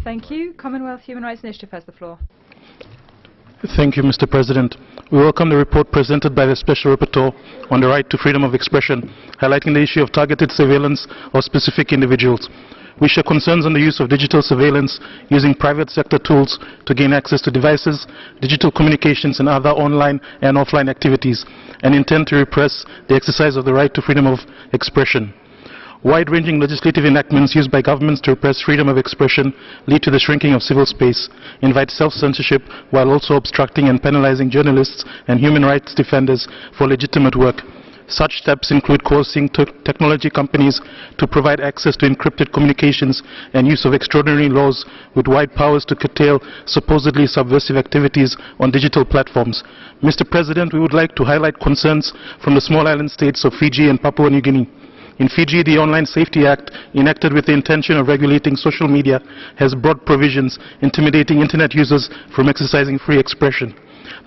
Thank you. Commonwealth Human Rights Initiative has the floor. Thank you, Mr. President. We welcome the report presented by the Special Rapporteur on the right to freedom of expression, highlighting the issue of targeted surveillance of specific individuals. We share concerns on the use of digital surveillance using private sector tools to gain access to devices, digital communications and other online and offline activities, and intend to repress the exercise of the right to freedom of expression. Wide-ranging legislative enactments used by governments to repress freedom of expression lead to the shrinking of civil space, invite self-censorship while also obstructing and penalizing journalists and human rights defenders for legitimate work. Such steps include coercing technology companies to provide access to encrypted communications and use of extraordinary laws with wide powers to curtail supposedly subversive activities on digital platforms. Mr. President, we would like to highlight concerns from the small island states of Fiji and Papua New Guinea. In Fiji, the Online Safety Act, enacted with the intention of regulating social media, has broad provisions intimidating Internet users from exercising free expression.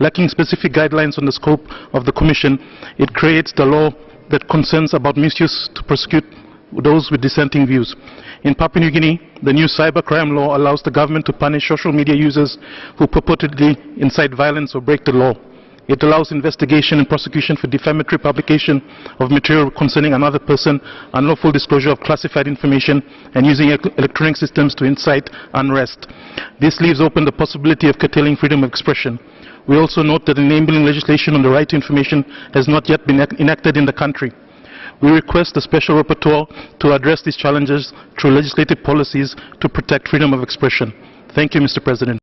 Lacking specific guidelines on the scope of the Commission, it creates the law that concerns about misuse to prosecute those with dissenting views. In Papua New Guinea, the new cybercrime law allows the government to punish social media users who purportedly incite violence or break the law. It allows investigation and prosecution for defamatory publication of material concerning another person, unlawful disclosure of classified information, and using electronic systems to incite unrest. This leaves open the possibility of curtailing freedom of expression. We also note that enabling legislation on the right to information has not yet been enacted in the country. We request the Special Rapporteur to address these challenges through legislative policies to protect freedom of expression. Thank you, Mr. President.